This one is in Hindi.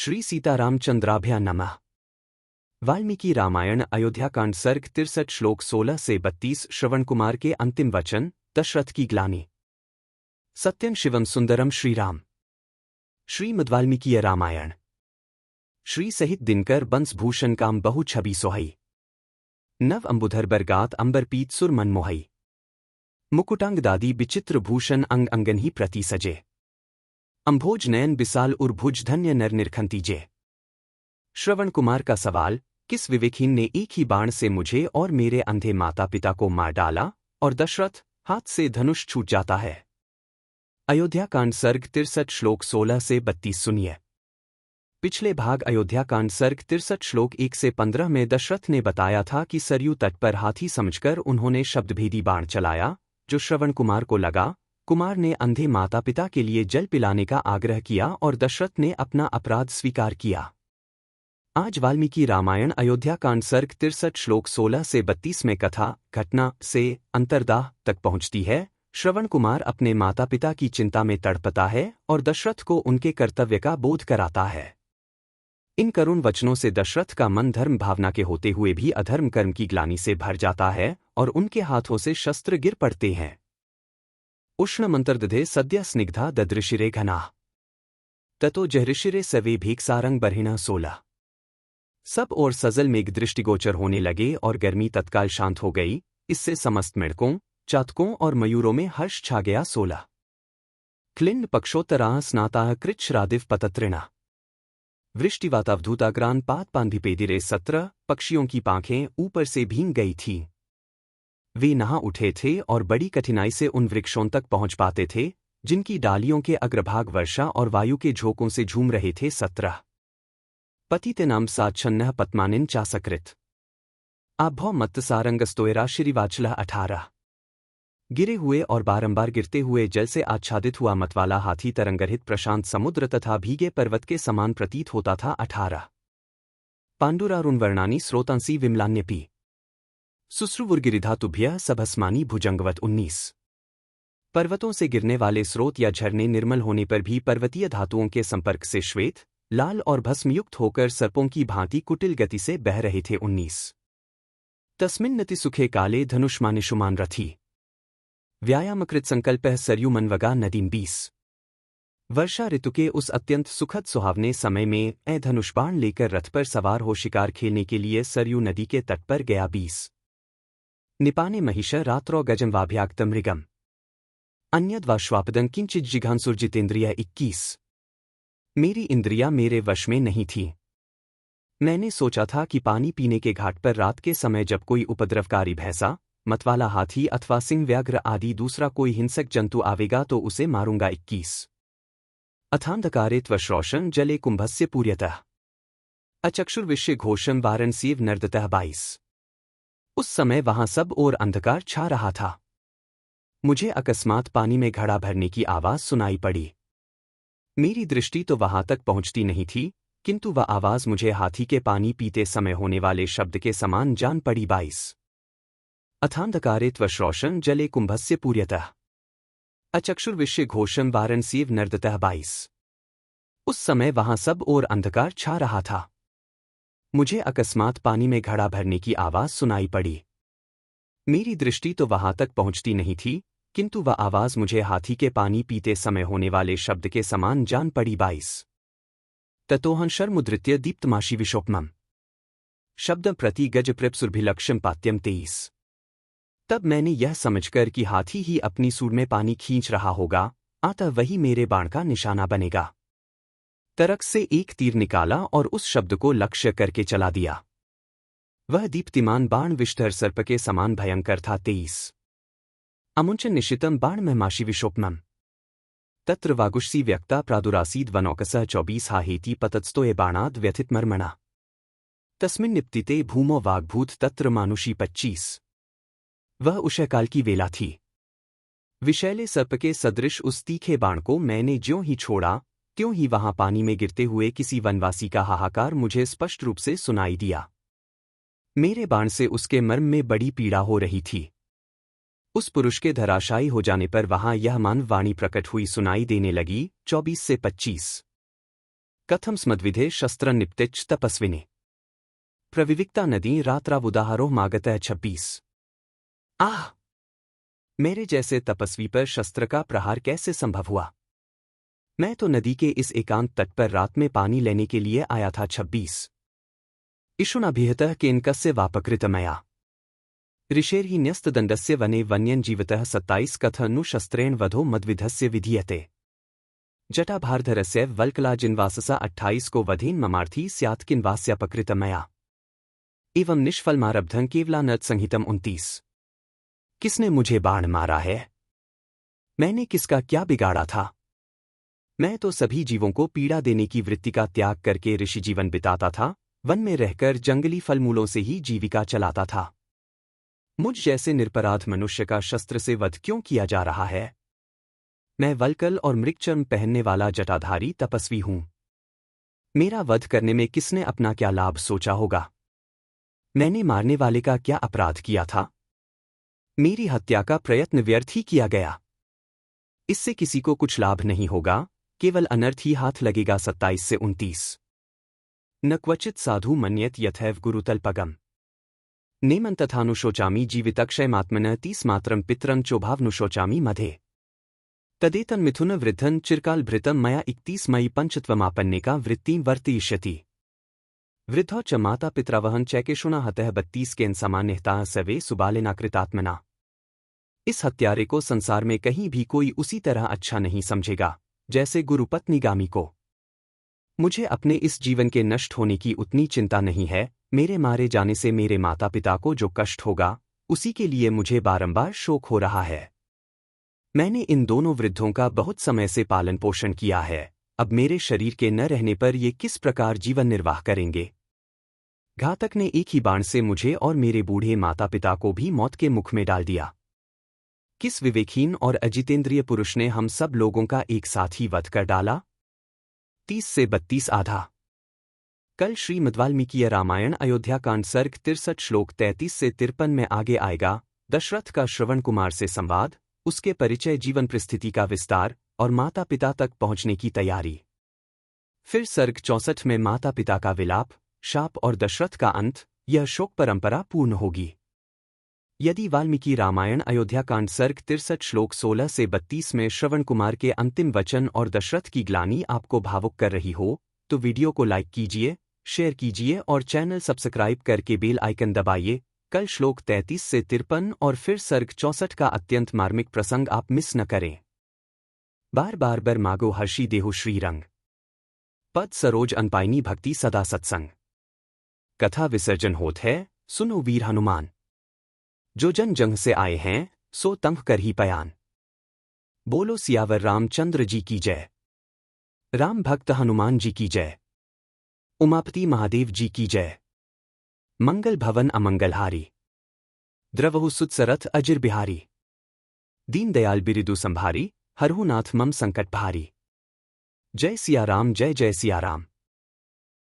श्री सीतारामचंद्राभ्या नमः। वाल्मीकि रामायण अयोध्याकांड सर्ग 63 श्लोक 16 से 32। श्रवण कुमार के अंतिम वचन। दशरथ की ग्लानि। सत्यं शिवम सुंदरम श्रीराम। श्रीमद्वाल्मीकीय रामायण। श्री सहित दिनकर बंसभूषण काम बहु छवि सोहई। नव अंबुधर बरगात अंबर पीत सुर मन मोहई। मुकुटांग दादी विचित्र भूषण अंग अंगन ही प्रति सजे। अंभोज नयन बिसाल उर्भुज धन्य नर निरखंतीजे। श्रवण कुमार का सवाल। किस विवेकहीन ने एक ही बाण से मुझे और मेरे अंधे माता पिता को मार डाला और दशरथ हाथ से धनुष छूट जाता है। अयोध्याकांड सर्ग 63 श्लोक 16 से 32 सुनिए। पिछले भाग अयोध्याकांड सर्ग 63 श्लोक 1 से 15 में दशरथ ने बताया था कि सरयू तट पर हाथी समझकर उन्होंने शब्दभेदी बाण चलाया जो श्रवण कुमार को लगा। कुमार ने अंधे माता पिता के लिए जल पिलाने का आग्रह किया और दशरथ ने अपना अपराध स्वीकार किया। आज वाल्मीकि रामायण अयोध्याकांड सर्ग 63 श्लोक 16 से 32 में कथा घटना से अंतर्दाह तक पहुंचती है। श्रवण कुमार अपने माता पिता की चिंता में तड़पता है और दशरथ को उनके कर्तव्य का बोध कराता है। इन करुण वचनों से दशरथ का मन धर्म भावना के होते हुए भी अधर्म कर्म की ग्लानि से भर जाता है और उनके हाथों से शस्त्र गिर पड़ते हैं। उष्णमंतर्दधे सद्य स्निग्धा ददृशिरे घना। ततो जहृशिरे सवे भीकसारंग बर्हिणः 16। सब और सजल मेघ दृष्टिगोचर होने लगे और गर्मी तत्काल शांत हो गई। इससे समस्त मेढकों चातकों और मयूरों में हर्ष छा गया। 16। क्लिन्न पक्षोत्तराः स्नाताः कृच्छ्रादिव पतत्रिणा। वृष्टिवातावधूताग्रान पात पान्धिपेदिरे। 17। पक्षियों की पांखें ऊपर से भींग गई थीं। वे नहा उठे थे और बड़ी कठिनाई से उन वृक्षों तक पहुंच पाते थे जिनकी डालियों के अग्रभाग वर्षा और वायु के झोंकों से झूम रहे थे। 17। पतितनाम साच्छन्नः पद्मानिन चासकृत। आभौ मत्तसारंगस्तोयरा श्रीवाचलः। 18। गिरे हुए और बारंबार गिरते हुए जल से आच्छादित हुआ मतवाला हाथी तरंगरहित प्रशांत समुद्र तथा भीगे पर्वत के समान प्रतीत होता था। 18। पाण्डुरारुणवर्णानि स्रोतांसी विमलान्यपि। शुश्रुवुर्गिरिधातुभ्यः सभस्मानि भुजंगवत। 19। पर्वतों से गिरने वाले स्रोत या झरने निर्मल होने पर भी पर्वतीय धातुओं के संपर्क से श्वेत लाल और भस्मयुक्त होकर सर्पों की भांति कुटिल गति से बह रहे थे। 19। तस्मिन्नति सुखे काले धनुष्मानिषुमान रथी। व्यायामकृत संकल्पः सरयूमन्वगा नदीम। 20। वर्षा ऋतु के उस अत्यंत सुखद सुहावने समय में धनुष्बाण लेकर रथ पर सवार हो शिकार खेलने के लिए सरयू नदी के तट पर गया। 20। निपाने महिष रात्रौ गजं मृगम। अन्यद्वाश्वापदं किंचित जिघांसुर्जितेन्द्रिय। 21। मेरी इंद्रियां मेरे वश में नहीं थी। मैंने सोचा था कि पानी पीने के घाट पर रात के समय जब कोई उपद्रवकारी भैंसा मतवाला हाथी अथवा सिंह व्याघ्र आदि दूसरा कोई हिंसक जंतु आवेगा तो उसे मारूंगा। 21। अथांधकारे त्वश्रोषं जले कुंभस्य पूर्यतः। अचक्षुर्विश्य घोषं वाराणसीव नर्दतः। 22। उस समय वहां सब और अंधकार छा रहा था। मुझे अकस्मात पानी में घड़ा भरने की आवाज सुनाई पड़ी। मेरी दृष्टि तो वहां तक पहुंचती नहीं थी किंतु वह आवाज मुझे हाथी के पानी पीते समय होने वाले शब्द के समान जान पड़ी। 22। अथांधकारे त्वश्रोषं जले कुंभस्य पूर्यतः। अचक्षुर्विश्य घोषं वाराणसीव नर्दतः। 22। उस समय वहां सब और अंधकार छा रहा था। मुझे अकस्मात पानी में घड़ा भरने की आवाज सुनाई पड़ी। मेरी दृष्टि तो वहां तक पहुंचती नहीं थी किंतु वह आवाज मुझे हाथी के पानी पीते समय होने वाले शब्द के समान जान पड़ी। 22। ततोहं शर्मुद्रित्य दीप्तमाशी विशोपमम्। शब्द प्रति गज प्रप्सुर्भिलक्ष्यं पात्यम। 23। तब मैंने यह समझकर कि हाथी ही अपनी सूंड में पानी खींच रहा होगा अतः वही मेरे बाण का निशाना बनेगा। तरक से एक तीर निकाला और उस शब्द को लक्ष्य करके चला दिया। वह दीप्तिमान बाण विषधर सर्प के समान भयंकर था। 23। अमुंचन निशितम बाण महमाशी विशोपमम्। तत्र वागुषसी व्यक्ता प्रादुरासीद वनौकसः। 24। हाहेति पतत्स्तोये बाणाद व्यथित मर्मणा। तस्मिन् निप्तिते भूमो वाग्भूत तत्र मानुषी। 25। वह उषःकाल की वेला थी। विषैले सर्प के सदृश उस तीखे बाण को मैंने ज्यों ही छोड़ा त्यों ही वहां पानी में गिरते हुए किसी वनवासी का हाहाकार मुझे स्पष्ट रूप से सुनाई दिया। मेरे बाण से उसके मर्म में बड़ी पीड़ा हो रही थी। उस पुरुष के धराशायी हो जाने पर वहां यह मानव वाणी प्रकट हुई सुनाई देने लगी। 24 से 25। कथम स्मद्विधे शस्त्र निप्तिच तपस्विनी प्रविविक्ता नदी रात्रावुदाहरो मागतः 26। आह! मेरे जैसे तपस्वी पर शस्त्र का प्रहार कैसे संभव हुआ? मैं तो नदी के इस एकांत तट पर रात में पानी लेने के लिए आया था। 26। इषुणाभिहतः केनकस्य वापकृतमया ऋषेर्हि न्यस्तदण्डस्य वने वन्यञ्जीवतः 27 कथनु शस्त्रेण वधो मद्विधस्य विधीयते जटाभारधरस्य वल्कलाजिन्वाससा 28 को वधेन ममार्थी स्यात् किन्वास्यापकृतमया एवं निष्फलमारब्धं केवलानर्थ संहितम 29। किसने मुझे बाण मारा है? मैंने किसका क्या बिगाड़ा था? मैं तो सभी जीवों को पीड़ा देने की वृत्ति का त्याग करके ऋषि जीवन बिताता था, वन में रहकर जंगली फलमूलों से ही जीविका चलाता था। मुझ जैसे निरपराध मनुष्य का शस्त्र से वध क्यों किया जा रहा है? मैं वल्कल और मृगचर्म पहनने वाला जटाधारी तपस्वी हूं। मेरा वध करने में किसने अपना क्या लाभ सोचा होगा? मैंने मारने वाले का क्या अपराध किया था? मेरी हत्या का प्रयत्न व्यर्थ ही किया गया। इससे किसी को कुछ लाभ नहीं होगा, केवल अनर्थ ही हाथ लगेगा। 27 से 29। न क्वचित साधु मन्यत यथैव गुरुतल्पगम नेमं तथानुशोचामि जीवितक्षयमात्मनः 30 मात्रं पितरं चोभावनुशोचामि मधे तदेतन मिथुन वृद्धन चिरकालभृतं मया 31 मयि पंचत्वमापन्नेका वृत्तिं वर्तयिष्यति वृद्धौ च माता पितरावहन चैकेशुना हतः 32 केन सामान्यतः सवे सुबालिनाकृतात्मना। इस हत्यारे को संसार में कहीं भी कोई उसी तरह अच्छा नहीं समझेगा जैसे गुरुपत्नीगामी को। मुझे अपने इस जीवन के नष्ट होने की उतनी चिंता नहीं है। मेरे मारे जाने से मेरे माता पिता को जो कष्ट होगा उसी के लिए मुझे बारंबार शोक हो रहा है। मैंने इन दोनों वृद्धों का बहुत समय से पालन पोषण किया है, अब मेरे शरीर के न रहने पर ये किस प्रकार जीवन निर्वाह करेंगे? घातक ने एक ही बाण से मुझे और मेरे बूढ़े माता पिता को भी मौत के मुख में डाल दिया। किस विवेकहीन और अजितेंद्रिय पुरुष ने हम सब लोगों का एक साथ ही वध कर डाला? 30 से 32 आधा। कल श्रीमद् वाल्मीकि रामायण अयोध्या कांड सर्ग 63 श्लोक 33 से 53 में आगे आएगा। दशरथ का श्रवण कुमार से संवाद, उसके परिचय, जीवन परिस्थिति का विस्तार और माता पिता तक पहुंचने की तैयारी। फिर सर्ग 64 में माता पिता का विलाप, शाप और दशरथ का अंत। यह शोक परंपरा पूर्ण होगी। यदि वाल्मीकि रामायण अयोध्या कांड सर्ग 63 श्लोक 16 से 32 में श्रवण कुमार के अंतिम वचन और दशरथ की ग्लानि आपको भावुक कर रही हो तो वीडियो को लाइक कीजिए, शेयर कीजिए और चैनल सब्सक्राइब करके बेल आइकन दबाइए। कल श्लोक 33 से 53 और फिर सर्ग 64 का अत्यंत मार्मिक प्रसंग आप मिस न करें। बार बार बर मागो हर्षी देहु श्रीरंग पद सरोज अनपाइनी भक्ति सदा सत्संग। कथा विसर्जन होत है, सुनो वीर हनुमान। जो जन जंग से आए हैं सो तंग कर ही पयान। बोलो सियावर रामचंद्र जी की जय। राम भक्त हनुमान जी की जय। उमापति महादेव जी की जय। मंगल भवन अमंगलहारी द्रवहु सुतसरथ अजिर बिहारी दीन दयाल बिरिदु संभारी हरहु नाथ मम संकट भारी। जय सिया राम, जय जय सिया राम।